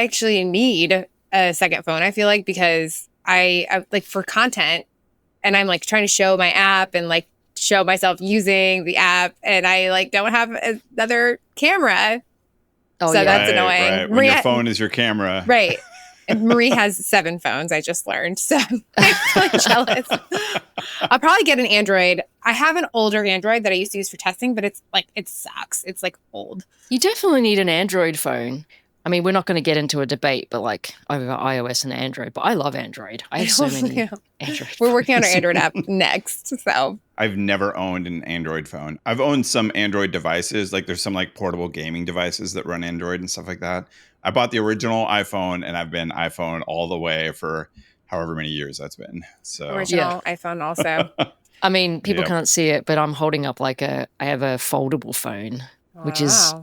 I actually need a second phone, I feel like, because I like for content and I'm like trying to show my app and like show myself using the app and I like don't have another camera. Oh, so yeah. that's annoying. Right. When your phone is your camera. Right. And Marie has 7 phones, I just learned. So I'm really jealous. I'll probably get an Android. I have an older Android that I used to use for testing, but it's like, it sucks. It's like old. You definitely need an Android phone. I mean, we're not going to get into a debate, but like over iOS and Android. But I love Android. I have so many Android We're working on our Android app next. So I've never owned an Android phone. I've owned some Android devices. Like there's some like portable gaming devices that run Android and stuff like that. I bought the original iPhone and I've been iPhone all the way for however many years that's been. So original iPhone also. I mean, people can't see it, but I'm holding up like I have a foldable phone, which is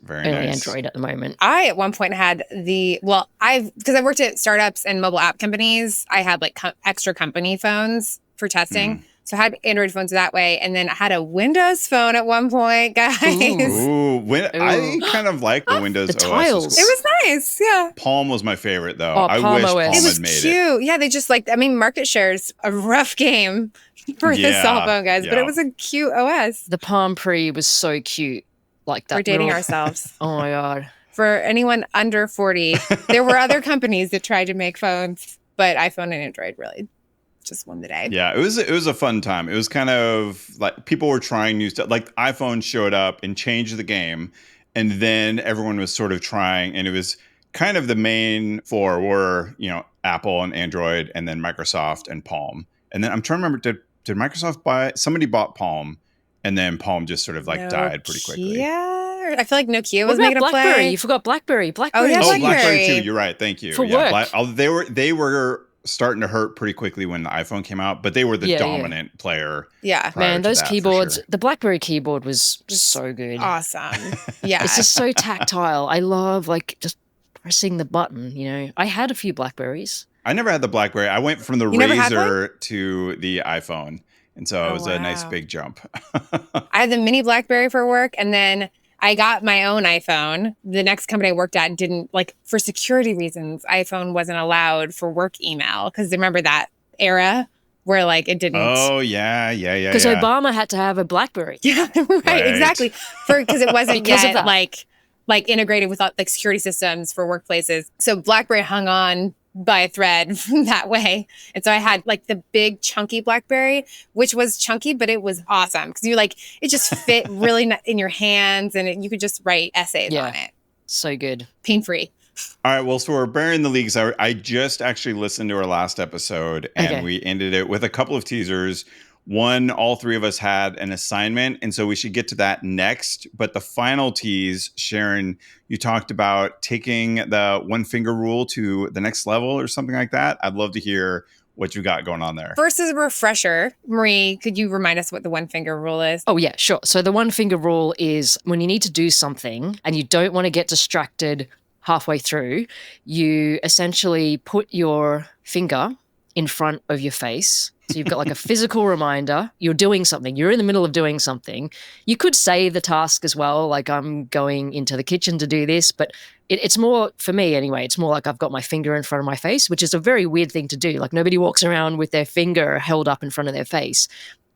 very only nice. Android at the moment. I at one point had because I worked at startups and mobile app companies, I had like extra company phones for testing. So I had Android phones that way. And then I had a Windows phone at one point, guys. I kind of like the Windows the OS. tiles. It was nice. Yeah. Palm was my favorite, though. Oh, I Palm wish OS. Palm It was had made cute. Yeah, they just like, I mean, market share's a rough game for the cell phone guys, but it was a cute OS. The Palm Pre was so cute. Like that. We're dating ourselves. Oh my God. For anyone under 40, there were other companies that tried to make phones, but iPhone and Android really just won the day. Yeah, it was a fun time. It was kind of like people were trying new stuff. Like iPhone showed up and changed the game, and then everyone was sort of trying, and it was kind of the main 4 were, Apple and Android, and then Microsoft and Palm. And then I'm trying to remember, did Microsoft somebody bought Palm, and then Palm just sort of like died pretty quickly. Yeah, I feel like Nokia was what making about a BlackBerry? play. You forgot BlackBerry. BlackBerry. BlackBerry too. You're right. Thank you. For work. They were starting to hurt pretty quickly when the iPhone came out, but they were the dominant player. Yeah. Man, those keyboards, the BlackBerry keyboard was just so good. Awesome. Yeah. It's just so tactile. I love like just pressing the button, I had a few BlackBerries. I never had the BlackBerry. I went from the Razor to the iPhone. And so it was a nice big jump. I had the mini BlackBerry for work, and then I got my own iPhone. The next company I worked at didn't, like, for security reasons, iPhone wasn't allowed for work email. Because remember that era where, like, it didn't. Oh, yeah. Because Obama had to have a BlackBerry. Yeah, right, exactly. Because it wasn't yet, like integrated with like security systems for workplaces. So BlackBerry hung on by a thread that way. And so I had like the big chunky BlackBerry, which was chunky, but it was awesome because it just fit really in your hands and you could just write essays on it. So good. Pain-free. All right. Well, so we're burying the leagues. I just actually listened to our last episode and we ended it with a couple of teasers. One, all 3 of us had an assignment, and so we should get to that next. But the final tease, Sharon, you talked about taking the 1-finger rule to the next level or something like that. I'd love to hear what you got going on there. First, as a refresher, Marie, could you remind us what the 1-finger rule is? Oh, yeah, sure. So the 1-finger rule is when you need to do something and you don't want to get distracted halfway through, you essentially put your finger in front of your face. So you've got like a physical reminder. You're doing something. You're in the middle of doing something. You could say the task as well, like I'm going into the kitchen to do this, but it's more, for me anyway, it's more like I've got my finger in front of my face, which is a very weird thing to do. Like nobody walks around with their finger held up in front of their face.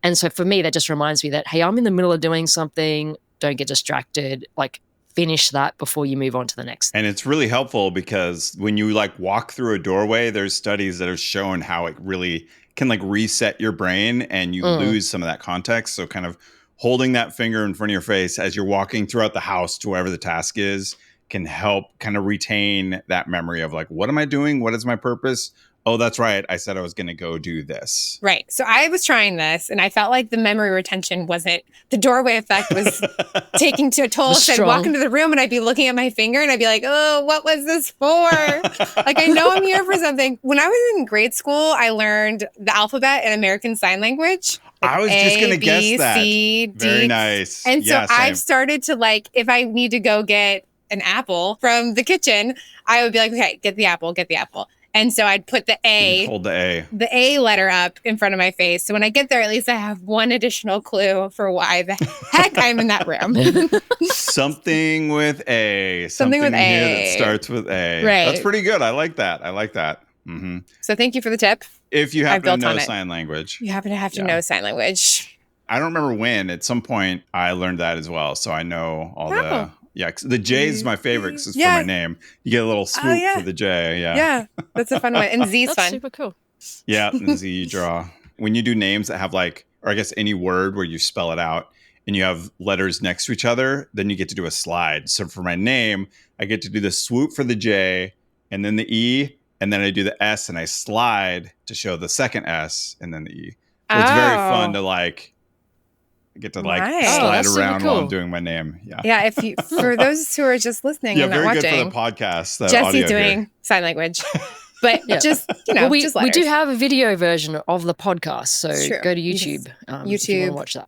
And so for me, that just reminds me that, hey, I'm in the middle of doing something. Don't get distracted. Like finish that before you move on to the next. And it's really helpful because when you like walk through a doorway, there's studies that have shown how it really can like reset your brain and you lose some of that context. So kind of holding that finger in front of your face as you're walking throughout the house to wherever the task is can help kind of retain that memory of like, what am I doing? What is my purpose? Oh, that's right. I said I was going to go do this. Right. So I was trying this and I felt like the memory retention wasn't, the doorway effect was taking to a toll. So I'd walk into the room and I'd be looking at my finger and I'd be like, oh, what was this for? Like, I know I'm here for something. When I was in grade school, I learned the alphabet and American Sign Language. Like I was just going to guess that. C, D. Very nice. And so I've started to like, if I need to go get an apple from the kitchen, I would be like, okay, get the apple. And so I'd put the hold the A letter up in front of my face. So when I get there, at least I have one additional clue for why the heck I'm in that room. Something with A. Something with here A. that starts with A. Right. That's pretty good. I like that. Mm-hmm. So thank you for the tip. If you happen to know sign language. You happen to have to know sign language. I don't remember when. At some point, I learned that as well. So I know all the... Yeah, the J is my favorite because it's for my name. You get a little swoop for the J. Yeah, that's a fun one. And Z's that's fun. Super cool. Yeah, and Z you draw. When you do names that have or I guess any word where you spell it out and you have letters next to each other, then you get to do a slide. So for my name, I get to do the swoop for the J and then the E, and then I do the S and I slide to show the second S and then the E. So it's very fun to get to slide around while I'm doing my name. Yeah. If you, for those who are just listening and not watching, very good for the podcast. Jesse's doing sign language, but just we do have a video version of the podcast, so go to YouTube. If you want to watch that.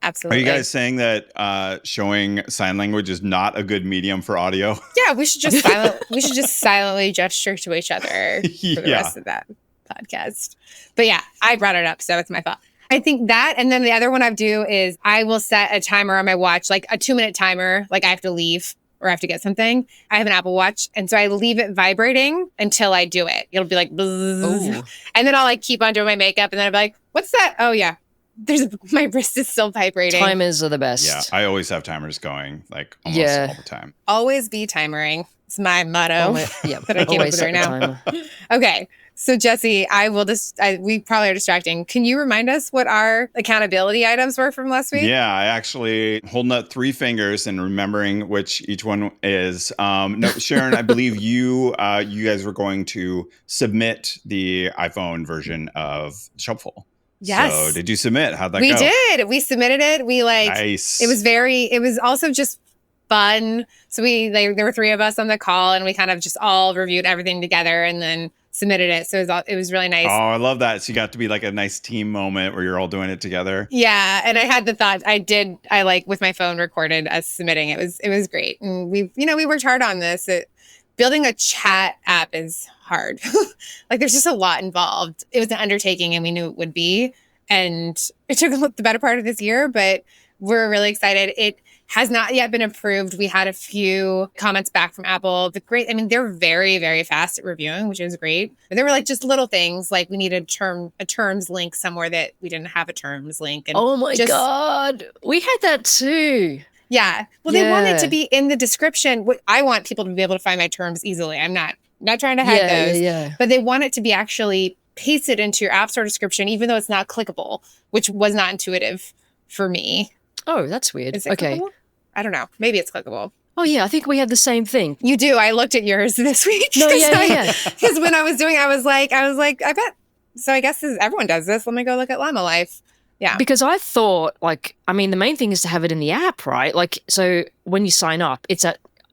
Absolutely. Are you guys saying that showing sign language is not a good medium for audio? Yeah, we should just silently gesture to each other for the rest of that podcast. But yeah, I brought it up, so it's my fault. I think that, and then the other one I do is I will set a timer on my watch, like a 2-minute timer, like I have to leave or I have to get something. I have an Apple Watch, and so I leave it vibrating until I do it. It'll be like, buzz, and then I'll keep on doing my makeup, and then I'll be like, what's that? Oh yeah, my wrist is still vibrating. Timers are the best. Yeah, I always have timers going, almost all the time. Always be timering. It's my motto that I came up with right now. Okay. So Jesse, we probably are distracting. Can you remind us what our accountability items were from last week? Yeah, I actually holding up 3 fingers and remembering which each one is. No, Sharon, I believe you guys were going to submit the iPhone version of Shelpful. Yes. So did you submit? How'd that go? We did. We submitted it. Nice. It was also just fun. So there were 3 of us on the call, and we kind of just all reviewed everything together and then submitted it. So it was really nice. Oh, I love that. So you got to be like a nice team moment where you're all doing it together. Yeah. And I had the thought I with my phone recorded us submitting. It was great. And we worked hard on this. Building a chat app is hard. There's just a lot involved. It was an undertaking, and we knew it would be. And it took the better part of this year, but we're really excited. It has not yet been approved. We had a few comments back from Apple. They're very, very fast at reviewing, which is great. But there were just little things like we needed a terms link somewhere that we didn't have a terms link. And oh my God. We had that too. Yeah. Well, they want it to be in the description. I want people to be able to find my terms easily. I'm not trying to hide those. Yeah. But they want it to be actually pasted into your App Store description, even though it's not clickable, which was not intuitive for me. Oh, that's weird. Is it clickable? I don't know. Maybe it's clickable. Oh, yeah. I think we had the same thing. You do. I looked at yours this week. No, yeah. Because when I was doing, I was like, I bet. So I guess everyone does this. Let me go look at Llama Life. Yeah. Because I thought, the main thing is to have it in the app, right? So when you sign up, it's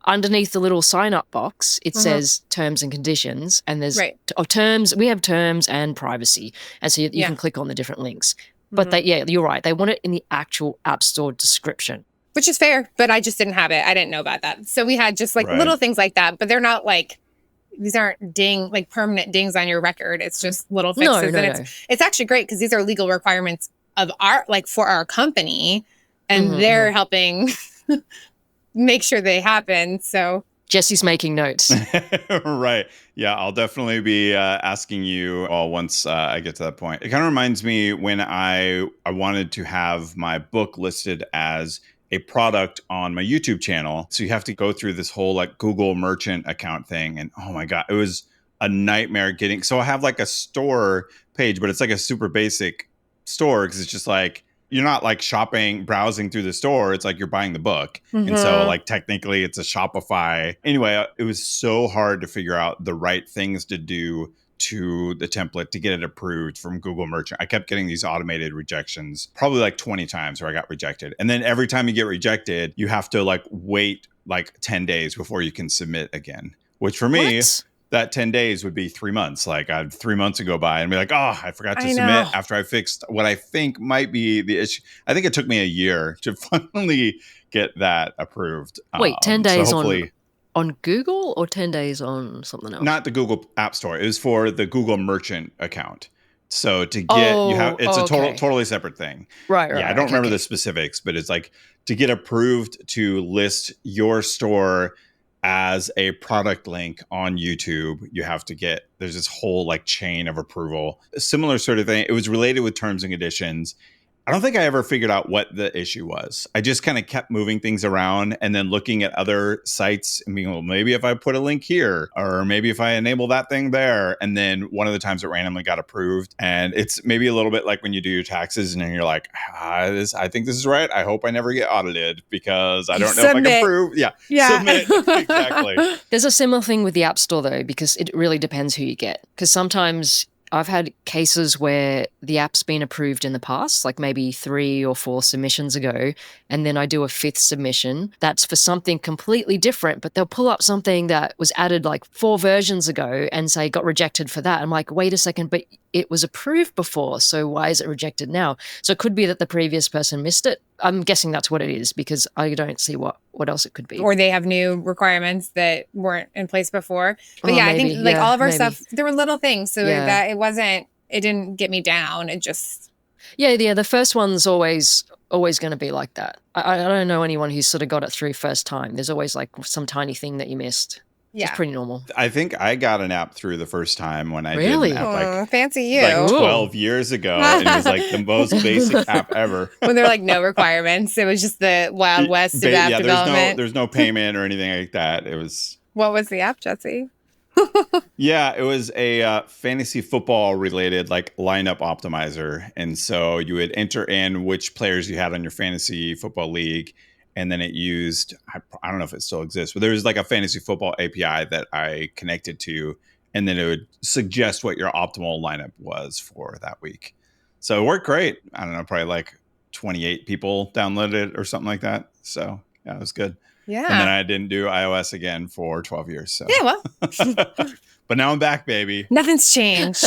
underneath the little sign up box, it says terms and conditions, and there's terms. We have terms and privacy. And so you can click on the different links. But you're right. They want it in the actual App Store description. Which is fair, but I just didn't have it. I didn't know about that. So we had just little things like that, but they're not these aren't permanent dings on your record. It's just little fixes. No. It's actually great because these are legal requirements of for our company, and they're helping make sure they happen. So Jesse's making notes. Right. Yeah, I'll definitely be asking you all once I get to that point. It kind of reminds me when I wanted to have my book listed as a product on my YouTube channel. So you have to go through this whole Google merchant account thing. And oh my God, it was a nightmare so I have a store page, but it's a super basic store because it's just you're not browsing through the store. It's you're buying the book. And so technically it's a Shopify. Anyway, it was so hard to figure out the right things to do to the template to get it approved from Google Merchant. I kept getting these automated rejections, probably 20 times where I got rejected. And then every time you get rejected, you have to wait 10 days before you can submit again, which for me, that 10 days would be 3 months. I'd 3 months to go by and be I forgot to submit after I fixed what I think might be the issue. I think it took me a year to finally get that approved. Wait, 10 days on On Google or 10 days on something else? Not the Google App Store. It was for the Google Merchant account. So to get it's a totally separate thing. Right. Yeah, I don't remember the specifics, but it's like to get approved to list your store as a product link on YouTube, you have to there's this whole like chain of approval. A similar sort of thing. It was related with terms and conditions. I don't think I ever figured out what the issue was. I just kind of kept moving things around and then looking at other sites and being, well, maybe if I put a link here, or maybe if I enable that thing there. And then one of the times it randomly got approved. And it's maybe a little bit like when you do your taxes and then you're like, I think this is right. I hope I never get audited because I don't know if I can prove. Yeah. Submit. Exactly. There's a similar thing with the App Store though, because it really depends who you get. Because sometimes I've had cases where the app's been approved in the past, like maybe 3 or 4 submissions ago, and then I do a 5th submission that's for something completely different, but they'll pull up something that was added like 4 versions ago and say got rejected for that. I'm like, wait a second, but it was approved before, so why is it rejected now? So it could be that the previous person missed it. I'm guessing that's what it is because I don't see what else it could be. Or they have new requirements that weren't in place before. But I think like all of our stuff, there were little things so that it didn't get me down. It just... Yeah, the first one's always going to be like that. I don't know anyone who's sort of got it through first time. There's always like some tiny thing that you missed. Yeah. It's pretty normal. I think I got an app through the first time when I did an app like fancy you. Like 12 years ago. And it was like the most basic app ever. When there were like no requirements. It was just the Wild West of app development. There's no payment or anything like that. It was... What was the app, Jesse? Yeah, it was a fantasy football related like lineup optimizer. And so you would enter in which players you had on your fantasy football league. And then it used, I don't know if it still exists, but there was like a fantasy football API that I connected to. And then it would suggest what your optimal lineup was for that week. So it worked great. I don't know, probably like 28 people downloaded it or something like that. So yeah, it was good. Yeah. And then I didn't do iOS again for 12 years. So. Yeah, well. But now I'm back, baby. Nothing's changed.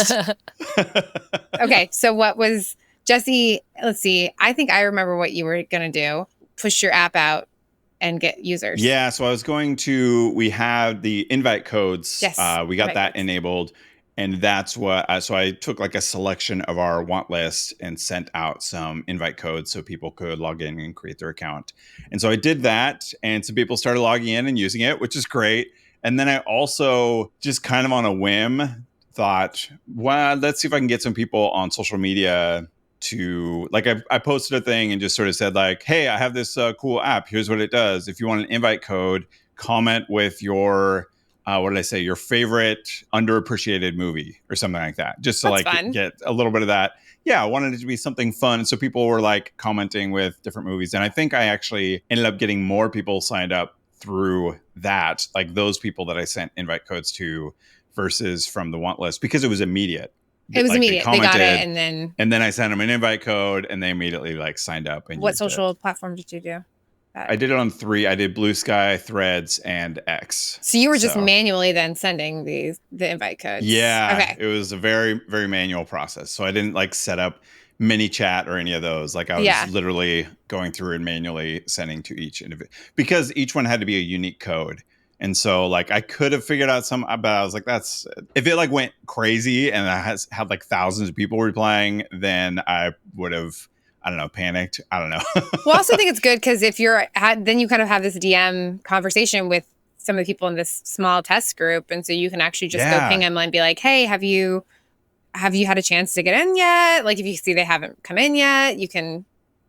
Okay, so what was, Jesse, let's see. I think I remember what you were going to do. Push your app out and get users. Yeah, so I was we had the invite codes. Yes. We got that enabled. And that's what, so I took like a selection of our want list and sent out some invite codes so people could log in and create their account. And so I did that. And some people started logging in and using it, which is great. And then I also just kind of on a whim thought, well, let's see if I can get some people on social media to like, I posted a thing and just sort of said like, hey, I have this cool app. Here's what it does. If you want an invite code, comment with your, what did I say? Your favorite underappreciated movie or something like that. Just to get a little bit of that. Yeah, I wanted it to be something fun. So people were like commenting with different movies. And I think I actually ended up getting more people signed up through that, like those people that I sent invite codes to versus from the want list because it was immediate. It was immediate. They got it, and then I sent them an invite code, and they immediately like signed up. And what social platform did you do? I did it on 3. I did Blue Sky, Threads, and X. So you were just manually then sending the invite codes. Yeah. Okay. It was a very, very manual process. So I didn't like set up ManyChat or any of those. Like I was literally going through and manually sending to each individual because each one had to be a unique code. And so like I could have figured out some, but I was like, that's if it like went crazy and I had like thousands of people replying, then I would have, I don't know, panicked. I don't know. Well, I also think it's good because if then you kind of have this DM conversation with some of the people in this small test group. And so you can actually just go ping them and be like, hey, have you had a chance to get in yet? Like if you see they haven't come in yet, you can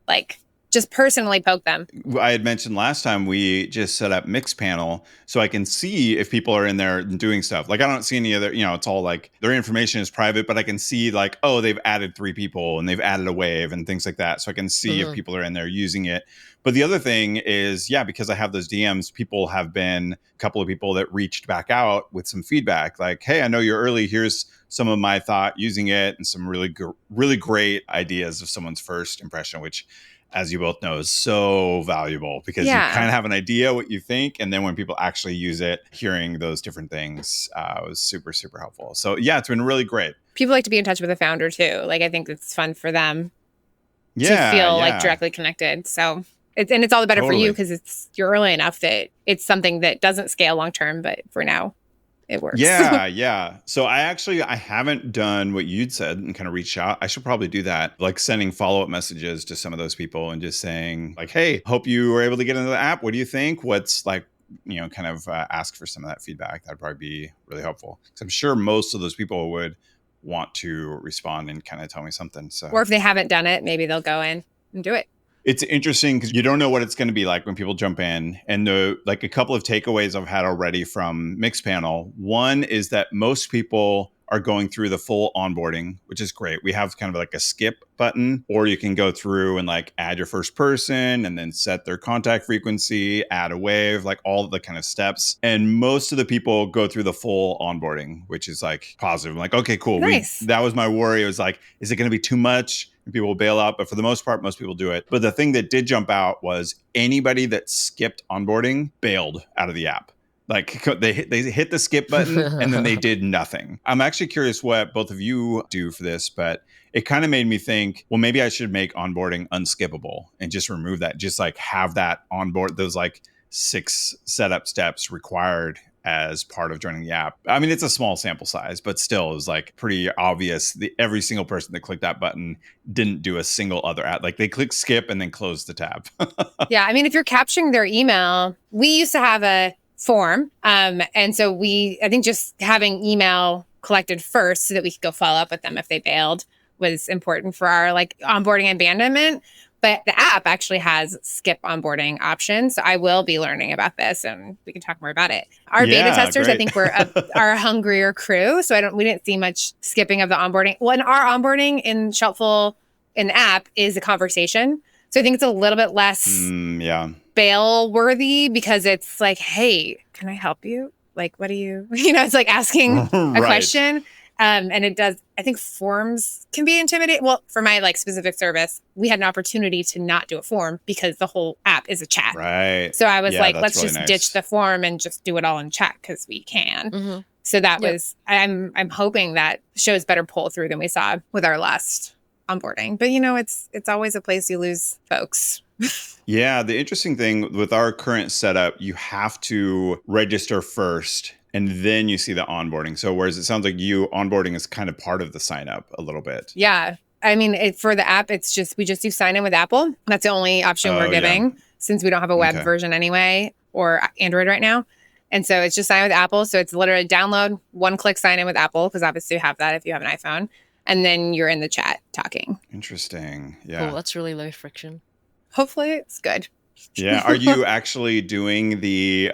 like just personally poke them. I had mentioned last time we just set up Mixpanel so I can see if people are in there doing stuff. Like I don't see any other, it's all like their information is private, but I can see like, oh, they've added 3 people and they've added a wave and things like that. So I can see if people are in there using it. But the other thing is, because I have those DMs, people have been a couple of people that reached back out with some feedback like, hey, I know you're early. Here's some of my thought using it and some really great ideas of someone's first impression, which as you both know, is so valuable because you kind of have an idea what you think. And then when people actually use it, hearing those different things was super, super helpful. So yeah, it's been really great. People like to be in touch with the founder too. Like I think it's fun for them to feel like directly connected. So It's all the better for Totally. you because you're early enough that it's something that doesn't scale long term, but for now it works. Yeah. So I haven't done what you'd said and kind of reached out. I should probably do that, like sending follow-up messages to some of those people and just saying like, hey, hope you were able to get into the app. What do you think? What's like, kind of ask for some of that feedback. That'd probably be really helpful. Because I'm sure most of those people would want to respond and kind of tell me something. So, or if they haven't done it, maybe they'll go in and do it. It's interesting because you don't know what it's going to be like when people jump in. And a couple of takeaways I've had already from Mixpanel. One is that most people are going through the full onboarding, which is great. We have kind of like a skip button, or you can go through and like add your first person and then set their contact frequency, add a wave, like all the kind of steps. And most of the people go through the full onboarding, which is like positive. Like, okay, cool. Nice. That was my worry. It was like, is it going to be too much? And people will bail out. But for the most part, most people do it. But the thing that did jump out was anybody that skipped onboarding bailed out of the app. Like they hit the skip button and then they did nothing. I'm actually curious what both of you do for this, but it kind of made me think, well, maybe I should make onboarding unskippable and just remove that. Just like have that onboard, those like 6 setup steps required as part of joining the app. I mean, it's a small sample size, but still it was like pretty obvious. Every single person that clicked that button didn't do a single other app. Like they clicked skip and then closed the tab. Yeah. I mean, if you're capturing their email, we used to have a form. And so I think just having email collected first so that we could go follow up with them if they bailed was important for our like onboarding and abandonment. But the app actually has skip onboarding options. So I will be learning about this and we can talk more about it. Our beta testers, great. I think, are a hungrier crew. So we didn't see much skipping of the onboarding. Well, our onboarding in Shelpful in the app is a conversation. So I think it's a little bit less bail worthy because it's like, hey, can I help you? Like, what do you, it's like asking a question. And it does, I think forms can be intimidating. Well, for my like specific service, we had an opportunity to not do a form because the whole app is a chat. Right. So I was like, let's really just nice. ditch the form and just do it all in chat because we can. Mm-hmm. So that was, I'm hoping that shows better pull through than we saw with our last onboarding. But it's always a place you lose folks. Yeah, the interesting thing with our current setup, you have to register first and then you see the onboarding. So whereas it sounds like onboarding is kind of part of the sign up a little bit. Yeah. I mean, for the app, we just do sign in with Apple. That's the only option we're giving since we don't have a web version anyway or Android right now. And so it's just sign with Apple. So it's literally download, 1-click sign in with Apple because obviously you have that if you have an iPhone. And then you're in the chat talking. Interesting. Yeah. Cool. That's really low friction. Hopefully it's good. Yeah. Are you actually doing the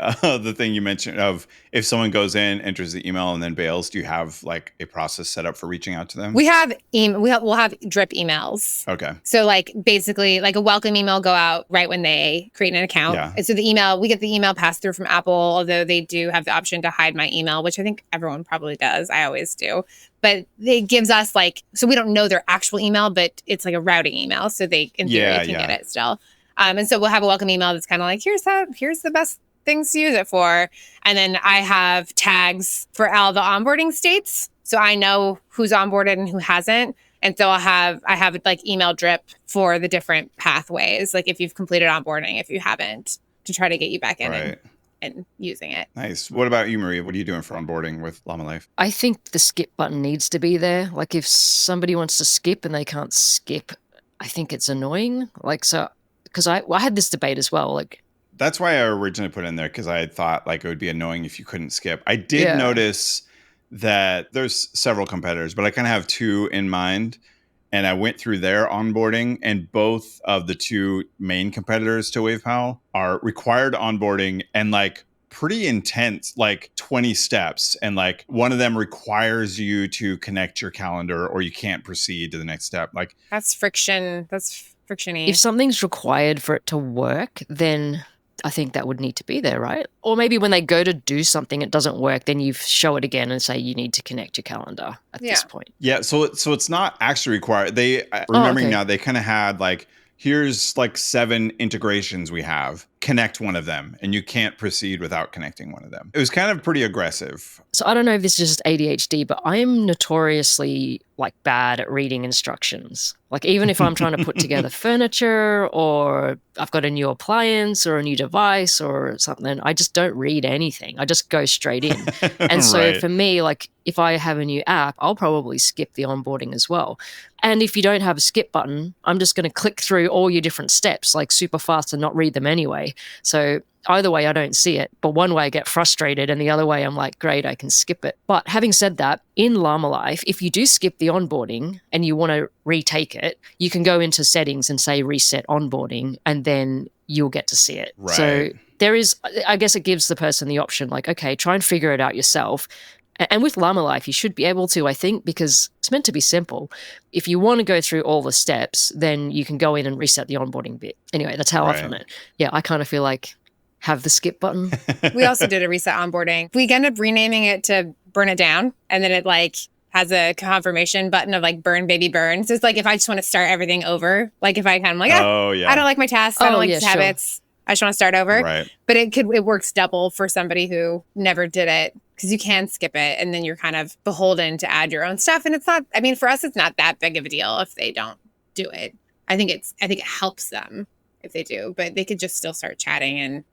thing you mentioned of if someone goes in, enters the email and then bails, do you have like a process set up for reaching out to them? We have we'll have drip emails. Okay. So like basically like a welcome email go out right when they create an account. Yeah. And so we get the email passed through from Apple, although they do have the option to hide my email, which I think everyone probably does. I always do. But it gives us so we don't know their actual email, but it's like a routing email. So they, in theory, can get it still. And so we'll have a welcome email that's kind of like, here's the best things to use it for. And then I have tags for all the onboarding states. So I know who's onboarded and who hasn't. And so I have like email drip for the different pathways. Like if you've completed onboarding, if you haven't, to try to get you back in and using it. Nice. What about you, Maria? What are you doing for onboarding with Llama Life? I think the skip button needs to be there. Like if somebody wants to skip and they can't skip, I think it's annoying. Like, so, because I had this debate as well. Like, that's why I originally put it in there because I thought like it would be annoying if you couldn't skip. I did notice that there's several competitors, but I kind of have 2 in mind. And I went through their onboarding, and both of the 2 main competitors to WavePal are required onboarding and like pretty intense, like 20 steps. And like one of them requires you to connect your calendar or you can't proceed to the next step. Like that's friction. That's frictiony. If something's required for it to work, then I think that would need to be there, right? Or maybe when they go to do something, it doesn't work, then you show it again and say you need to connect your calendar at this point. Yeah, so it's not actually required. Remembering now, they kind of had like, here's like 7 integrations we have. Connect one of them, and you can't proceed without connecting one of them. It was kind of pretty aggressive. So I don't know if this is just ADHD, but I'm notoriously like bad at reading instructions. Like even if I'm trying to put together furniture, or I've got a new appliance or a new device or something, I just don't read anything. I just go straight in. And so Right. for me, like if I have a new app, I'll probably skip the onboarding as well. And if you don't have a skip button, I'm just going to click through all your different steps like super fast and not read them anyway. So either way, I don't see it. But one way I get frustrated, and the other way I'm like, great, I can skip it. But having said that, in Llama Life, if you do skip the onboarding and you want to retake it, you can go into settings and say reset onboarding, and then you'll get to see it. Right. So there is, I guess it gives the person the option like, okay, try and figure it out yourself. And with Llama Life, you should be able to, I think, because it's meant to be simple. If you want to go through all the steps, then you can go in and reset the onboarding bit. Anyway, that's how I've done it. Yeah, I kind of feel like have the skip button. We also did a reset onboarding. We ended up renaming it to Burn It Down, and then it like has a confirmation button of like burn baby burn. So it's like if I just want to start everything over, like if I kind of like, I don't like my tasks, I don't like these habits, I just want to start over. Right. But it works double for somebody who never did it, because you can skip it and then you're kind of beholden to add your own stuff. And it's not, I mean, for us, it's not that big of a deal if they don't do it. I think it helps them if they do, but they could just still start chatting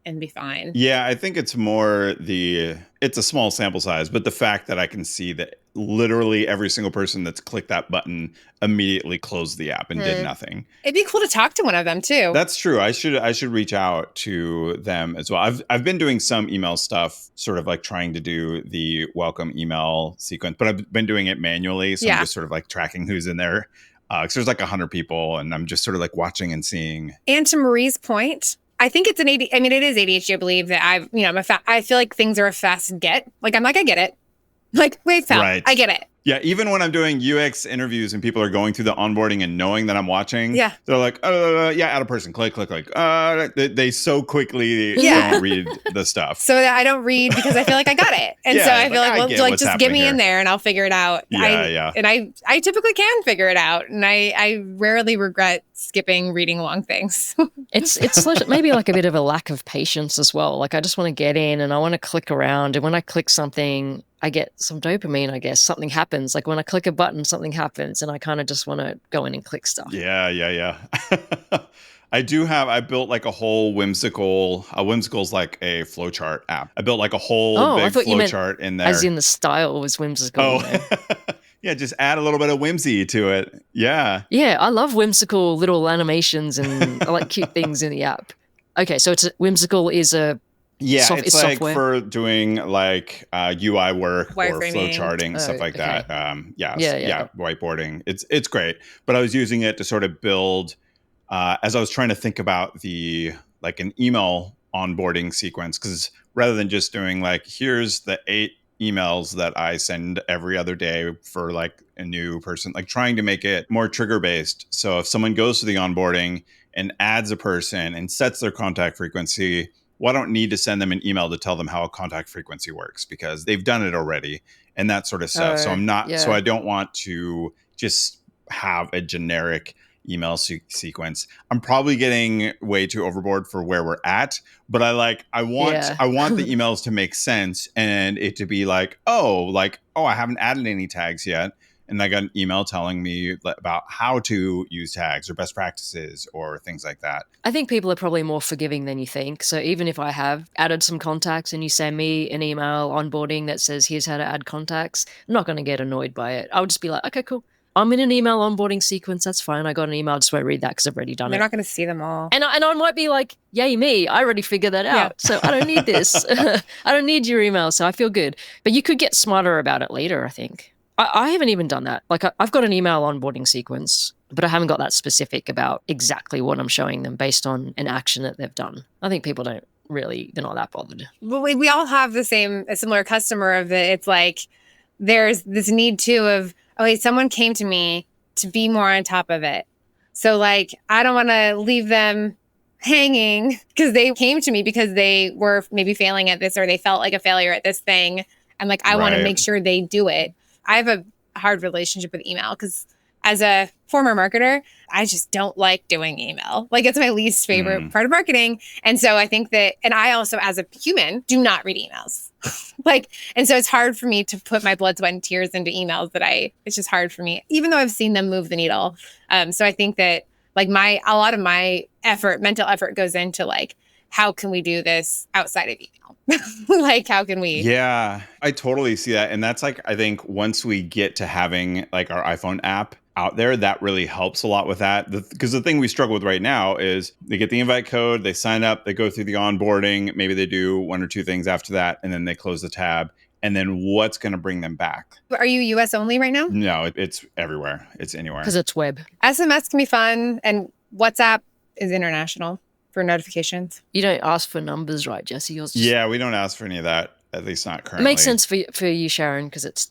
and be fine. Yeah, I think it's more it's a small sample size, but the fact that I can see that literally every single person that's clicked that button immediately closed the app and did nothing. It'd be cool to talk to one of them too. That's true. I should reach out to them as well. I've been doing some email stuff, sort of like trying to do the welcome email sequence, but I've been doing it manually. So I'm just sort of like tracking who's in there. Because there's like 100 people, and I'm just sort of like watching and seeing. And to Marie's point, I think it's it is ADHD. I believe that I feel like things are a fast get. Like I'm like, I get it. Like, wait, Phil, right. I get it. Yeah, even when I'm doing UX interviews and people are going through the onboarding and knowing that I'm watching, they're like, add a person, click. They so quickly don't read the stuff. So I don't read because I feel like I got it. And so I feel like just get me in there and I'll figure it out. And I typically can figure it out. And I rarely regret skipping reading long things. It's maybe like a bit of a lack of patience as well. Like I just want to get in and I want to click around. And when I click something, I get some dopamine, I guess. Something happens. Like when I click a button, something happens. And I kind of just want to go in and click stuff. Yeah. I built like a whole Whimsical's like a flowchart app. I built like a whole big flowchart in there. As in the style was whimsical. Oh, yeah, just add a little bit of whimsy to it. Yeah. Yeah, I love whimsical little animations and I like cute things in the app. Okay, so Whimsical is a it's like software for doing like UI work or Wireframing. flow charting, stuff like that. Whiteboarding. It's great. But I was using it to sort of build as I was trying to think about an email onboarding sequence, because rather than just doing like, here's the 8 emails that I send every other day for like a new person, like trying to make it more trigger based. So if someone goes to the onboarding and adds a person and sets their contact frequency, well, I don't need to send them an email to tell them how a contact frequency works because they've done it already and that sort of stuff. So so I don't want to just have a generic email sequence. I'm probably getting way too overboard for where we're at, but I want the emails to make sense and it to be like, I haven't added any tags yet. And I got an email telling me about how to use tags or best practices or things like that. I think people are probably more forgiving than you think. So even if I have added some contacts and you send me an email onboarding that says, here's how to add contacts, I'm not going to get annoyed by it. I'll just be like, okay, cool. I'm in an email onboarding sequence. That's fine. I got an email. I just won't read that because I've already done it. They're not going to see them all. And I might be like, yay me. I already figured that out. So I don't need this. I don't need your email. So I feel good. But you could get smarter about it later, I think. I haven't even done that. Like I've got an email onboarding sequence, but I haven't got that specific about exactly what I'm showing them based on an action that they've done. I think people they're not that bothered. Well, we all have a similar customer of it. It's like there's this need too of, someone came to me to be more on top of it. So like, I don't want to leave them hanging because they came to me because they were maybe failing at this or they felt like a failure at this thing. And like, I want to make sure they do it. I have a hard relationship with email because as a former marketer, I just don't like doing email. Like it's my least favorite part of marketing. And so I think that, and I also as a human do not read emails. And so it's hard for me to put my blood, sweat, and tears into emails it's just hard for me, even though I've seen them move the needle. So I think that like a lot of my mental effort goes into like, how can we do this outside of email? Like, how can we? Yeah, I totally see that. And that's like, I think once we get to having like our iPhone app out there, that really helps a lot with that. Because the thing we struggle with right now is they get the invite code, they sign up, they go through the onboarding, maybe they do one or two things after that, and then they close the tab. And then what's going to bring them back? Are you US only right now? No, it's everywhere. It's anywhere. Because it's web. SMS can be fun, and WhatsApp is international for notifications. You don't ask for numbers, right, Jesse? Yeah, we don't ask for any of that, at least not currently. It makes sense for you, Sharon, because it's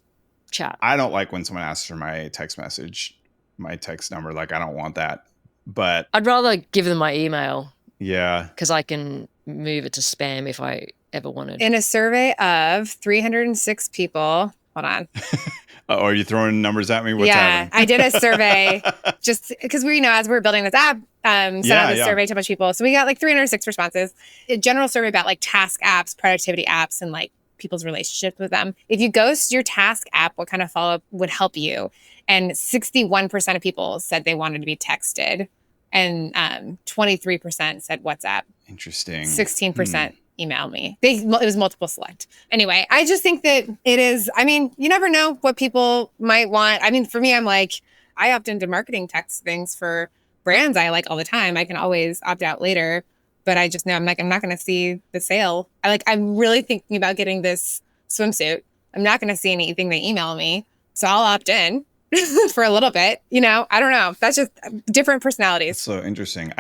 chat. I don't like when someone asks for my text message, my text number. Like, I don't want that. But I'd rather give them my email. Yeah. Because I can move it to spam if I ever wanted. In a survey of 306 people, hold on. Are you throwing numbers at me? What's happening? I did a survey just because as we were building this app, sent out a survey to a bunch of people. So we got like 306 responses. A general survey about like task apps, productivity apps, and like people's relationships with them. If you ghost your task app, what kind of follow-up would help you? And 61% of people said they wanted to be texted. And 23% said WhatsApp. Interesting. 16% emailed me. It was multiple select. Anyway, I just think that it is, you never know what people might want. For me, I'm like, I opt into marketing text things for brands I like all the time. I can always opt out later, but I just know I'm not going to see the sale. I'm really thinking about getting this swimsuit. I'm not going to see anything they email me. So I'll opt in for a little bit. I don't know. That's just different personalities. That's so interesting.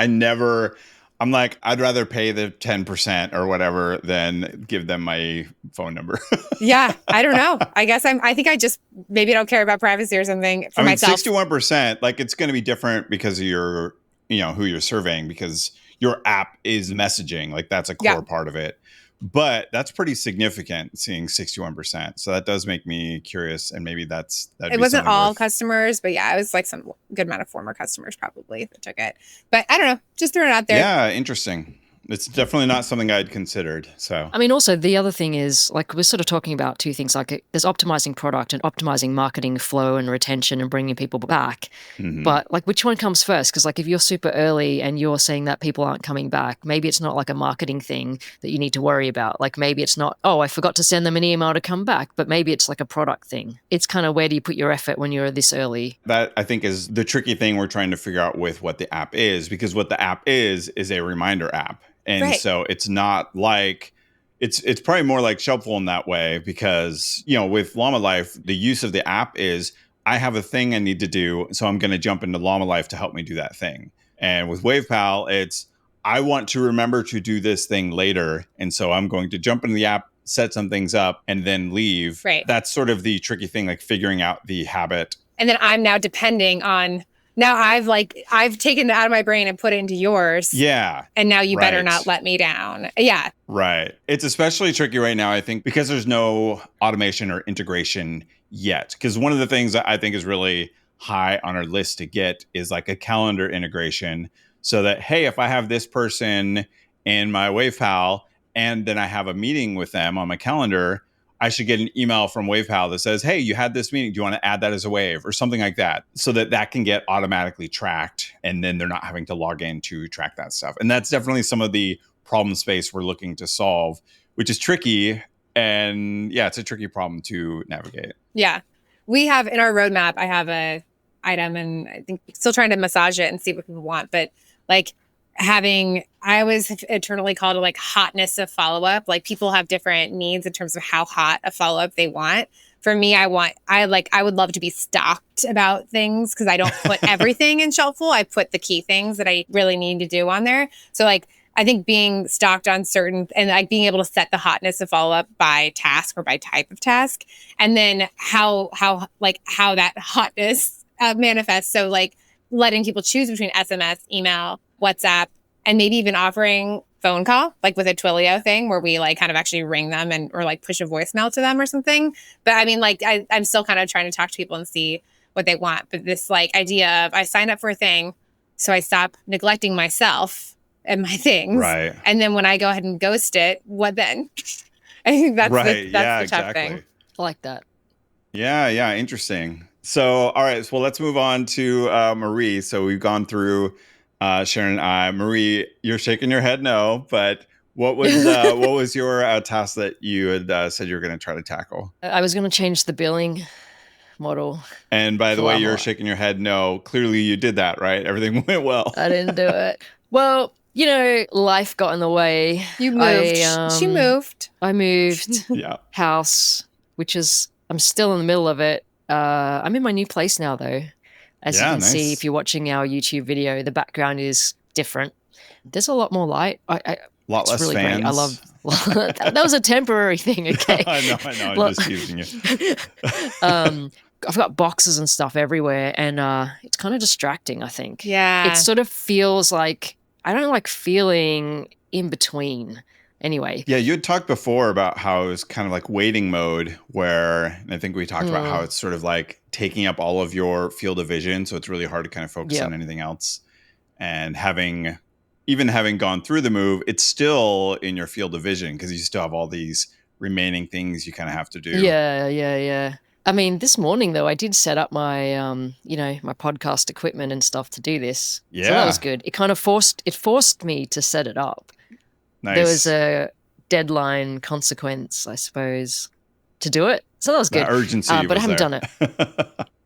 I'm like, I'd rather pay the 10% or whatever than give them my phone number. Yeah, I don't know. I guess I think I just maybe don't care about privacy or something for myself. 61%, like it's going to be different because of your, who you're surveying, because your app is messaging. Like that's a core part of it. But that's pretty significant, seeing 61%. So that does make me curious, and maybe it wasn't all customers, but it was like some good amount of former customers probably that took it. But I don't know, just throwing it out there. Yeah, interesting. It's definitely not something I'd considered. So, also the other thing is, like, we're sort of talking about two things, like there's optimizing product and optimizing marketing flow and retention and bringing people back. Mm-hmm. But like, which one comes first? Because like, if you're super early and you're saying that people aren't coming back, maybe it's not like a marketing thing that you need to worry about. Like maybe it's not, I forgot to send them an email to come back, but maybe it's like a product thing. It's kind of, where do you put your effort when you're this early? That I think is the tricky thing we're trying to figure out with what the app is, because what the app is a reminder app. And so it's not like, it's probably more like Shelpful in that way, because, with Llama Life, the use of the app is, I have a thing I need to do, so I'm going to jump into Llama Life to help me do that thing. And with WavePal, it's, I want to remember to do this thing later. And so I'm going to jump into the app, set some things up, and then leave. Right. That's sort of the tricky thing, like figuring out the habit. And then I'm now depending on, now I've taken it out of my brain and put it into yours. Yeah. And now you better not let me down. Yeah. Right. It's especially tricky right now, I think, because there's no automation or integration yet. Because one of the things that I think is really high on our list to get is like a calendar integration, so that, hey, if I have this person in my WavePal and then I have a meeting with them on my calendar, I should get an email from WavePal that says, hey, you had this meeting. Do you want to add that as a wave or something like that, so that can get automatically tracked, and then they're not having to log in to track that stuff. And that's definitely some of the problem space we're looking to solve, which is tricky. And yeah, it's a tricky problem to navigate. Yeah. We have in our roadmap, I have a item, and I think still trying to massage it and see what people want. But like, I always internally called it like hotness of follow-up. Like, people have different needs in terms of how hot a follow-up they want. For me, I would love to be stalked about things, because I don't put everything in Shelpful. I put the key things that I really need to do on there. So like, I think being stalked on certain, and like being able to set the hotness of follow-up by task or by type of task, and then how that hotness manifests. So like, letting people choose between SMS, email, WhatsApp, and maybe even offering phone call, like with a Twilio thing where we like kind of actually ring them or like push a voicemail to them or something. But I'm still kind of trying to talk to people and see what they want. But this like idea of I signed up for a thing, so I stop neglecting myself and my things. Right. And then when I go ahead and ghost it, what then? I think that's Right. the tough thing. I like that. Yeah. Interesting. So, all right. So let's move on to Marie. So we've gone through Sharon and I. Marie, you're shaking your head no, but what was your task that you had said you were going to try to tackle? I was going to change the billing model. And by the way, you're shaking your head no. Clearly you did that, right? Everything went well. I didn't do it. Well, life got in the way. You moved. She moved. I moved. Yeah. House, which is, I'm still in the middle of it. I'm in my new place now, though. As you can see, if you're watching our YouTube video, the background is different. There's a lot more light. A lot less really fans. Great. I love that was a temporary thing, okay? I know. I'm just teasing you. I've got boxes and stuff everywhere, and it's kind of distracting, I think. Yeah. It sort of feels like I don't like feeling in between. Anyway. Yeah, you had talked before about how it was kind of like waiting mode and I think we talked about how it's sort of like taking up all of your field of vision. So it's really hard to kind of focus on anything else. And having gone through the move, it's still in your field of vision because you still have all these remaining things you kind of have to do. Yeah. I mean, this morning though, I did set up my, my podcast equipment and stuff to do this. Yeah. So that was good. It kind of forced me to set it up. Nice. There was a deadline consequence, I suppose, to do it. So that was good. That urgency but I haven't done it.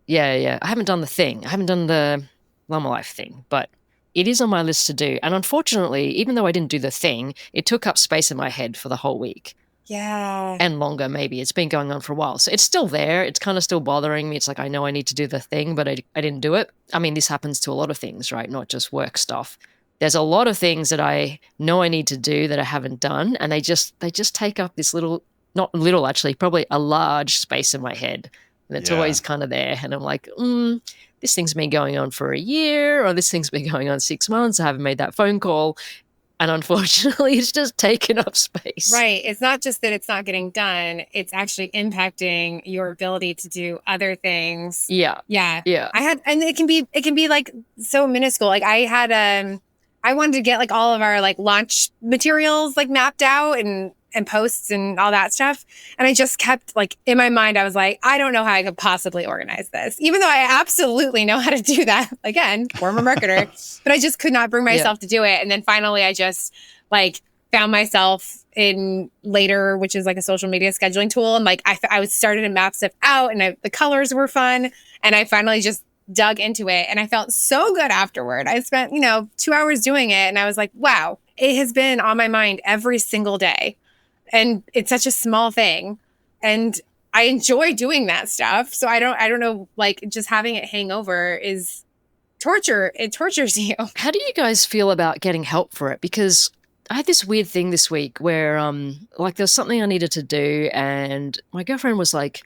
Yeah. I haven't done the thing. I haven't done the Llama Life thing, but it is on my list to do. And unfortunately, even though I didn't do the thing, it took up space in my head for the whole week. Yeah. And longer, maybe. It's been going on for a while. So it's still there. It's kind of still bothering me. It's like, I know I need to do the thing, but I didn't do it. I mean, this happens to a lot of things, right? Not just work stuff. There's a lot of things that I know I need to do that I haven't done. And they just take up this not little, actually, probably a large space in my head. And it's always kind of there. And I'm like, this thing's been going on for a year, or this thing's been going on 6 months. I haven't made that phone call. And unfortunately, it's just taken up space. Right. It's not just that it's not getting done. It's actually impacting your ability to do other things. Yeah. And it can be like so minuscule. Like I wanted to get like all of our like launch materials like mapped out and posts and all that stuff. And I just kept like in my mind, I was like, I don't know how I could possibly organize this, even though I absolutely know how to do that. Again, former marketer, but I just could not bring myself to do it. And then finally I just like found myself in Later, which is like a social media scheduling tool. And like, I was started to map stuff out and the colors were fun. And I finally just dug into it and I felt so good afterward. I spent, 2 hours doing it and I was like, wow, it has been on my mind every single day. And it's such a small thing. And I enjoy doing that stuff. So I don't know, like just having it hang over is torture. It tortures you. How do you guys feel about getting help for it? Because I had this weird thing this week where like there was something I needed to do and my girlfriend was like,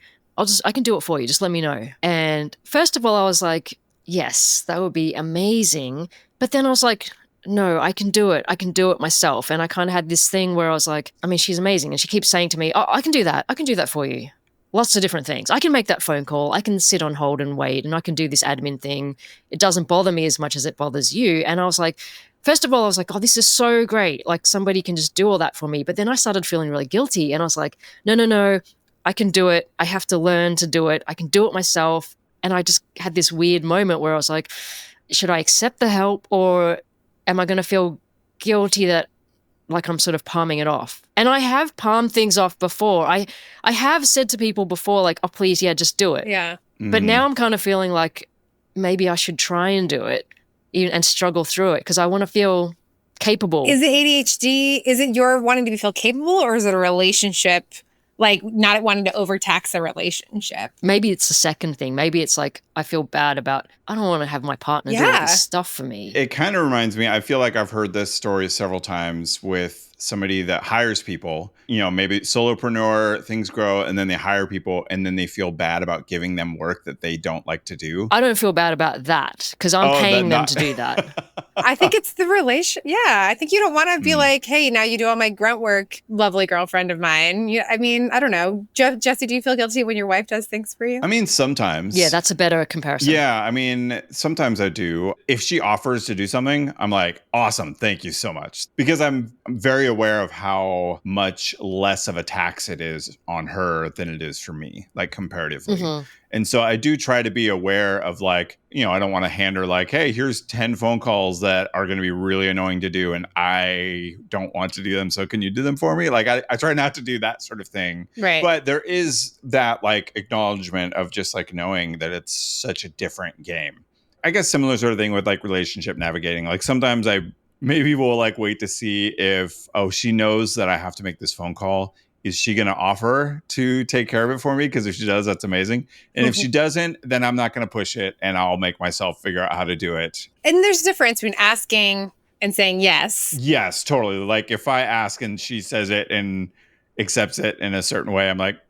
I can do it for you. Just let me know. And first of all, I was like, yes, that would be amazing. But then I was like, no, I can do it. I can do it myself. And I kind of had this thing where I was like, I mean, she's amazing. And she keeps saying to me, oh, I can do that. I can do that for you. Lots of different things. I can make that phone call. I can sit on hold and wait. And I can do this admin thing. It doesn't bother me as much as it bothers you. And I was like, first of all, I was like, oh, this is so great. Like somebody can just do all that for me. But then I started feeling really guilty. And I was like, no. I can do it. I have to learn to do it. I can do it myself. And I just had this weird moment where I was like, should I accept the help or am I going to feel guilty that like I'm sort of palming it off? And I have palmed things off before. I have said to people before, like, oh, please, just do it. Yeah. But now I'm kind of feeling like maybe I should try and do it and struggle through it because I want to feel capable. Is it ADHD? Is it your wanting to feel capable or is it a relationship? Like not wanting to overtax a relationship. Maybe it's the second thing. Maybe it's like I feel bad about, I don't want to have my partner do all this stuff for me. It kind of reminds me, I feel like I've heard this story several times with somebody that hires people, maybe solopreneur, things grow, and then they hire people and then they feel bad about giving them work that they don't like to do. I don't feel bad about that because I'm paying them to do that. I think it's the relation. Yeah. I think you don't want to be like, hey, now you do all my grunt work, lovely girlfriend of mine. I mean, I don't know. Jesse, do you feel guilty when your wife does things for you? I mean, sometimes. Yeah, that's a better comparison. Yeah, I mean, sometimes I do. If she offers to do something, I'm like, awesome, thank you so much. Because I'm very aware of how much less of a tax it is on her than it is for me, like comparatively. Mm-hmm. And so I do try to be aware of like, I don't want to hand her like, hey, here's 10 phone calls that are going to be really annoying to do. And I don't want to do them. So can you do them for me? Like I try not to do that sort of thing. Right. But there is that like acknowledgement of just like knowing that it's such a different game. I guess similar sort of thing with like relationship navigating. Like sometimes I maybe will like wait to see if, she knows that I have to make this phone call. Is she going to offer to take care of it for me? Because if she does, that's amazing. And if she doesn't, then I'm not going to push it and I'll make myself figure out how to do it. And there's a difference between asking and saying yes. Yes, totally. Like if I ask and she says it and accepts it in a certain way, I'm like,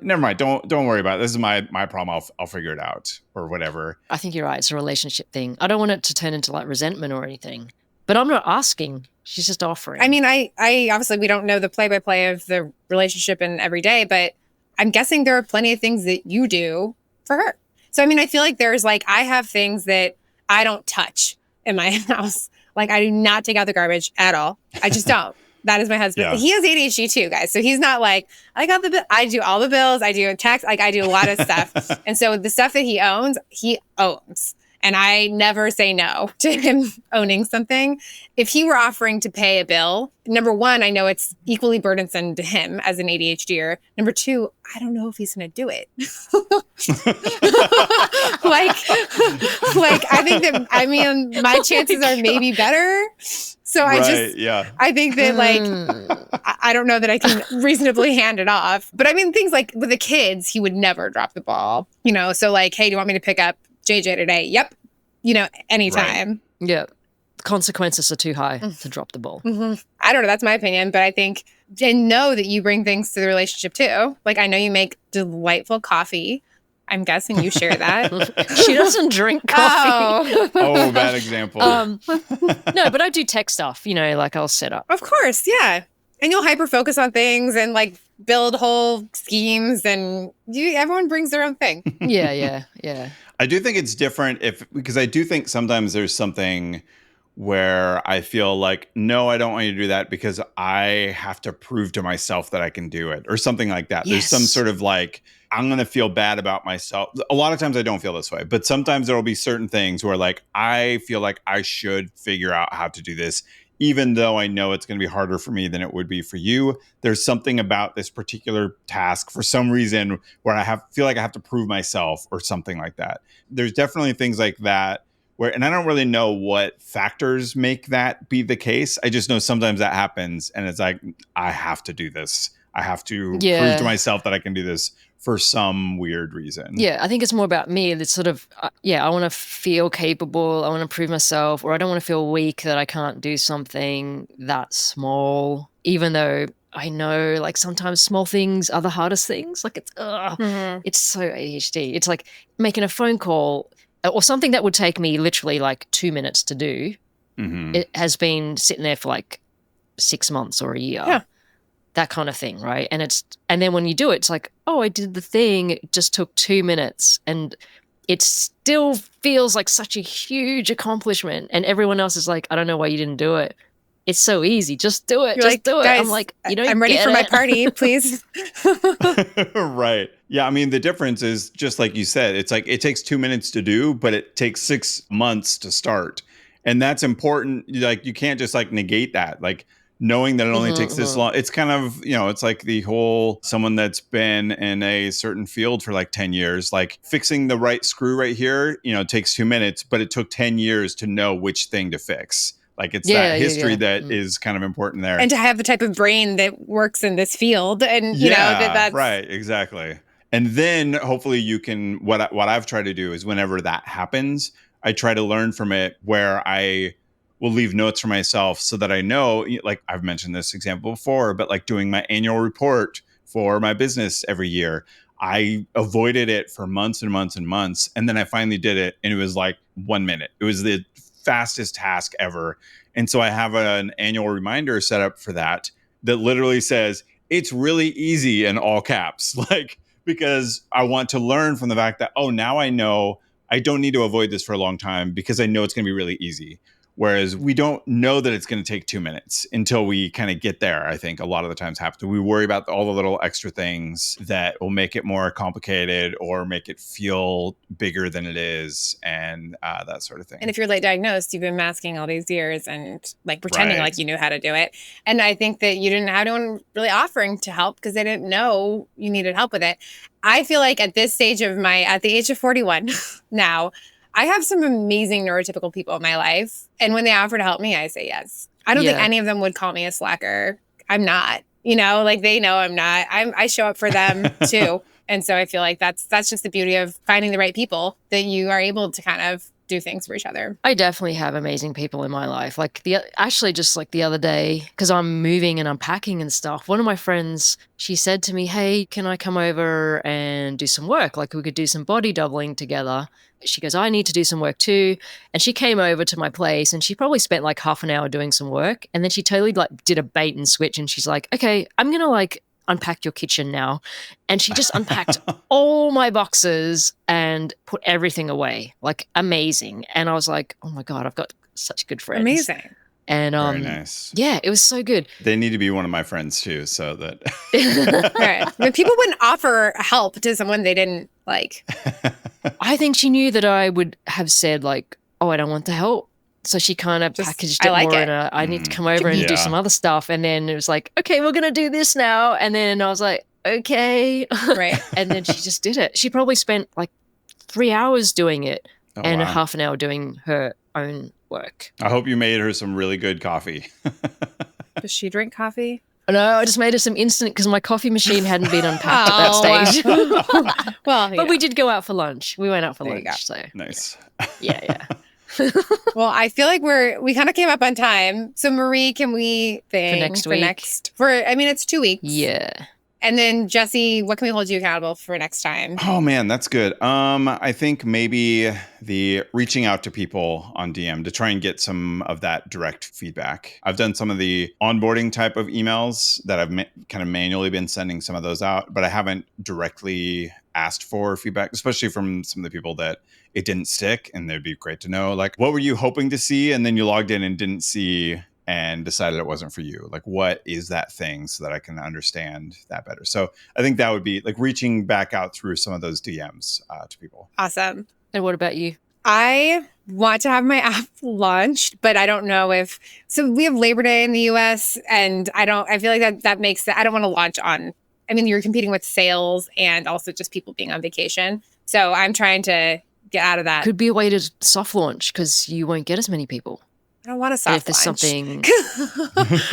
never mind. Don't worry about it. This is my problem. I'll figure it out or whatever. I think you're right. It's a relationship thing. I don't want it to turn into like resentment or anything. But I'm not asking. She's just offering. I mean, I obviously we don't know the play-by-play of the relationship in every day, but I'm guessing there are plenty of things that you do for her. So, I mean, I feel like there's like, I have things that I don't touch in my house. Like I do not take out the garbage at all. I just don't. That is my husband. Yeah. He has ADHD too, guys. So he's not like, I got the bill. I do all the bills. I do tax. Like I do a lot of stuff. And so the stuff that he owns. And I never say no to him owning something. If he were offering to pay a bill, number one, I know it's equally burdensome to him as an ADHDer. Number two, I don't know if he's going to do it. I think that, I mean, my chances are maybe better. So I think that I don't know that I can reasonably hand it off. But I mean, things like with the kids, he would never drop the ball, so like, hey, do you want me to pick up JJ today? Yep. Anytime. Right. Yeah. The consequences are too high to drop the ball. Mm-hmm. I don't know. That's my opinion. But I think and know that you bring things to the relationship too. Like I know you make delightful coffee. I'm guessing you share that. She doesn't drink coffee. Oh, bad example. No, but I do tech stuff, like I'll set up. Of course. Yeah. And you'll hyper focus on things and like build whole schemes and everyone brings their own thing. Yeah. I do think it's different because I do think sometimes there's something where I feel like, no, I don't want you to do that because I have to prove to myself that I can do it or something like that. Yes. There's some sort of like, I'm going to feel bad about myself. A lot of times I don't feel this way, but sometimes there will be certain things where like, I feel like I should figure out how to do this. Even though I know it's going to be harder for me than it would be for you, there's something about this particular task for some reason where I feel like I have to prove myself or something like that. There's definitely things like that and I don't really know what factors make that be the case. I just know sometimes that happens and it's like, I have to do this. I have to prove to myself that I can do this for some weird reason. Yeah, I think it's more about me. It's sort of, I want to feel capable. I want to prove myself, or I don't want to feel weak that I can't do something that small, even though I know like sometimes small things are the hardest things. Like it's so ADHD. It's like making a phone call or something that would take me literally like 2 minutes to do. Mm-hmm. It has been sitting there for like 6 months or a year. Yeah. That kind of thing, right? And then when you do it, it's like, oh, I did the thing. It just took 2 minutes, and it still feels like such a huge accomplishment. And everyone else is like, I don't know why you didn't do it. It's so easy. Just do it. Just do it. Guys, I'm like, I'm ready for my party, please. Right. Yeah. I mean, the difference is just like you said. It's like it takes 2 minutes to do, but it takes 6 months to start, and that's important. Like you can't just like negate that. Like. Knowing that it only takes this long, it's kind of, it's like the whole someone that's been in a certain field for like 10 years, like fixing the right screw right here, takes 2 minutes, but it took 10 years to know which thing to fix. Like it's that history that is kind of important there. And to have the type of brain that works in this field and, that's right. Exactly. And then hopefully you can, what I've tried to do is whenever that happens, I try to learn from it where I will leave notes for myself so that I know, like I've mentioned this example before, but like doing my annual report for my business every year, I avoided it for months and months and months. And then I finally did it and it was like 1 minute. It was the fastest task ever. And so I have an annual reminder set up for that literally says, it's really easy in all caps, like, because I want to learn from the fact that, oh, now I know I don't need to avoid this for a long time because I know it's going to be really easy. Whereas we don't know that it's going to take 2 minutes until we kind of get there. I think a lot of the times happens. We worry about all the little extra things that will make it more complicated or make it feel bigger than it is, and that sort of thing. And if you're late diagnosed, you've been masking all these years and like pretending like you knew how to do it. And I think that you didn't have anyone really offering to help because they didn't know you needed help with it. I feel like at this stage of at the age of 41 now, I have some amazing neurotypical people in my life. And when they offer to help me, I say yes. I don't think any of them would call me a slacker. I'm not, like they know I'm not. I show up for them too. And so I feel like that's just the beauty of finding the right people, that you are able to kind of do things for each other. I definitely have amazing people in my life. Like just like the other day, because I'm moving and unpacking and stuff, one of my friends, she said to me, hey, can I come over and do some work? Like we could do some body doubling together. She goes, I need to do some work too. And she came over to my place and she probably spent like half an hour doing some work. And then she totally like did a bait and switch. And she's like, okay, I'm going to like unpack your kitchen now. And she just unpacked all my boxes and put everything away. Like amazing. And I was like, oh my God, I've got such good friends. Amazing. And very nice. Yeah, it was so good. They need to be one of my friends too, so that right. But people wouldn't offer help to someone they didn't like. I think she knew that I would have said like, oh, I don't want the help. So she kind of packaged it more in I need to come over and do some other stuff. And then it was like, okay, we're going to do this now. And then I was like, okay. Right. And then she just did it. She probably spent like 3 hours doing it and a half an hour doing her own work. I hope you made her some really good coffee. Does she drink coffee? No, I just made her some instant because my coffee machine hadn't been unpacked at that stage. Well, but we did go out for lunch. We went out for lunch. So nice. Yeah. Well, I feel like we kind of came up on time. So Marie, can we think for next week? It's 2 weeks. Yeah. And then Jesse, what can we hold you accountable for next time? Oh man, that's good. I think maybe the reaching out to people on DM to try and get some of that direct feedback. I've done some of the onboarding type of emails that I've kind of manually been sending some of those out, but I haven't directly asked for feedback, especially from some of the people that it didn't stick. And it'd be great to know, like, what were you hoping to see? And then you logged in and didn't see and decided it wasn't for you. Like, what is that thing so that I can understand that better? So I think that would be like reaching back out through some of those DMs to people. Awesome. And what about you? I want to have my app launched, but I don't know so we have Labor Day in the US and I feel like that makes I don't want to launch you're competing with sales and also just people being on vacation. So I'm trying to get out of that. Could be a way to soft launch because you won't get as many people. I don't want a soft if there's launch. Something...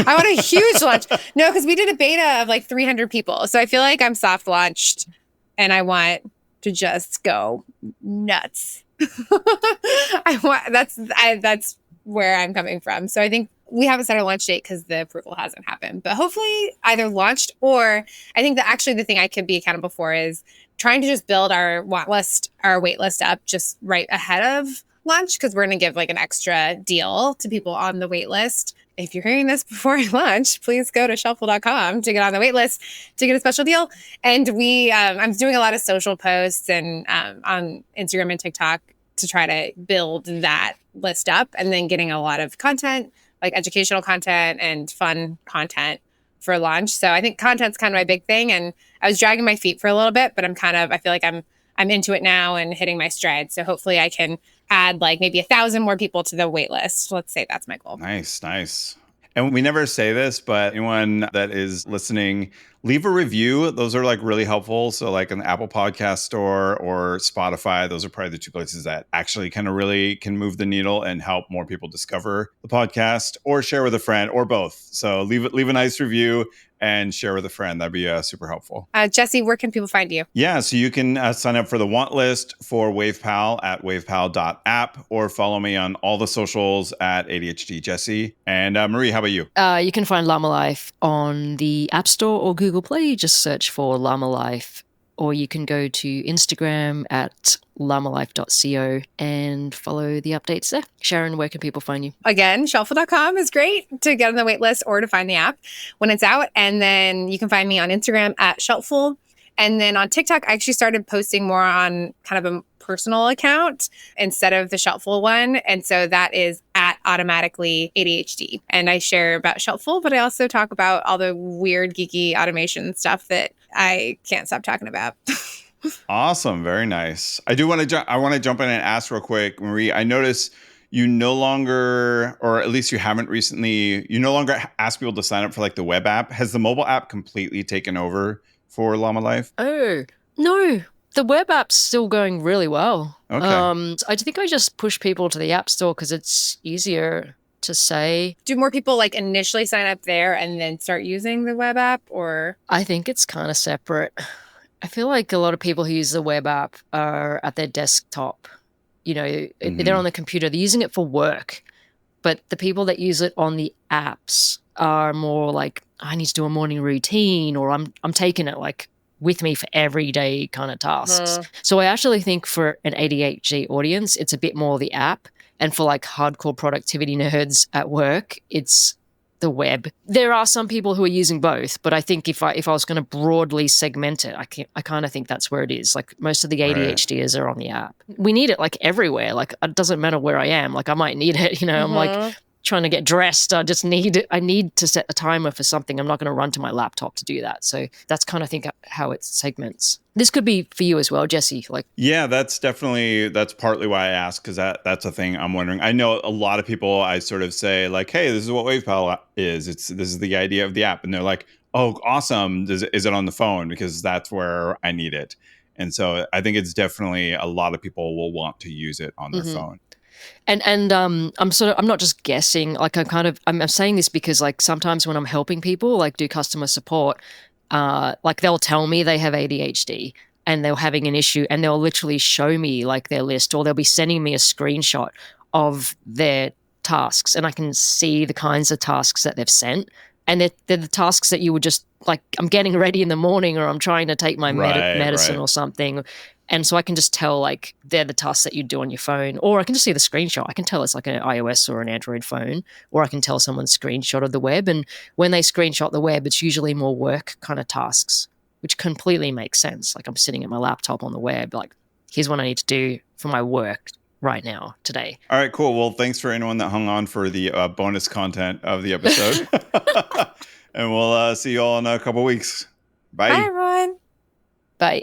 I want a huge launch. No, because we did a beta of like 300 people. So I feel like I'm soft launched and I want to just go nuts. That's where I'm coming from. So I think we haven't set our launch date because the approval hasn't happened. But hopefully either launched or I think that actually the thing I could be accountable for is trying to just build our wait list up just right ahead of launch, because we're going to give like an extra deal to people on the wait list. If you're hearing this before launch, please go to shelpful.com to get on the wait list to get a special deal. And I'm doing a lot of social posts and on Instagram and TikTok to try to build that list up, and then getting a lot of content, like educational content and fun content for launch. So I think content's kind of my big thing. And I was dragging my feet for a little bit, but I feel like I'm into it now and hitting my stride. So hopefully I can add like maybe 1,000 more people to the wait list. Let's say that's my goal. Nice. And we never say this, but anyone that is listening, leave a review. Those are like really helpful. So like an Apple Podcast Store or Spotify, those are probably the two places that actually kind of really can move the needle and help more people discover the podcast, or share with a friend, or both. So leave a nice review and share with a friend. That'd be super helpful. Jesse, where can people find you? Yeah, so you can sign up for the want list for WavePal at wavepal.app, or follow me on all the socials at ADHD Jesse. And Marie, how about you? You can find Llama Life on the App Store or Google Play. Just search for Llama Life or you can go to Instagram at llamalife.co and follow the updates there. Sharon, where can people find you? Again, shelpful.com is great to get on the wait list or to find the app when it's out. And then you can find me on Instagram at Shelpful. And then on TikTok, I actually started posting more on kind of a personal account instead of the Shelpful one. And so that is at automatically ADHD. And I share about Shelpful, but I also talk about all the weird, geeky automation stuff that I can't stop talking about. Awesome. Very nice. I do want to I want to jump in and ask real quick, Marie. I notice you no longer, or at least you haven't recently, you no longer ask people to sign up for like the web app. Has the mobile app completely taken over for Llama Life? Oh, no. The web app's still going really well. Okay. I think I just push people to the App Store because it's easier to say. Do more people like initially sign up there and then start using the web app, or? I think it's kind of separate. I feel like a lot of people who use the web app are at their desktop. You know, they're on the computer. They're using it for work. But the people that use it on the apps are more like, I need to do a morning routine, or I'm taking it like with me for everyday kind of tasks. So I actually think for an ADHD audience, it's a bit more the app. And for like hardcore productivity nerds at work, it's the web. There are some people who are using both, but I think if I was going to broadly segment it, I kind of think that's where it is. Like most of the ADHDers are on the app. We need it like everywhere. Like it doesn't matter where I am. Like I might need it, you know, I'm like trying to get dressed. I need to set a timer for something. I'm not going to run to my laptop to do that. So that's kind of think how it segments. This could be for you as well, Jesse. Like, yeah, that's partly why I asked, because that's a thing I'm wondering. I know a lot of people, I sort of say like, hey, this is what WavePal is. This is the idea of the app. And they're like, oh, awesome. Is it on the phone? Because that's where I need it. And so I think it's definitely a lot of people will want to use it on their phone. And I'm not just guessing. Like I'm saying this because like sometimes when I'm helping people like do customer support, like they'll tell me they have ADHD and they're having an issue, and they'll literally show me like their list, or they'll be sending me a screenshot of their tasks, and I can see the kinds of tasks that they've sent. And they're the tasks that you would just like, I'm getting ready in the morning, or I'm trying to take my medicine or something. And so I can just tell like they're the tasks that you do on your phone, or I can just see the screenshot. I can tell it's like an iOS or an Android phone, or I can tell someone's screenshot of the web. And when they screenshot the web, it's usually more work kind of tasks, which completely makes sense. Like I'm sitting at my laptop on the web, like here's what I need to do for my work right now, today. All right, cool. Well, thanks for anyone that hung on for the bonus content of the episode. And we'll see you all in a couple weeks. Bye. Bye, everyone. Bye.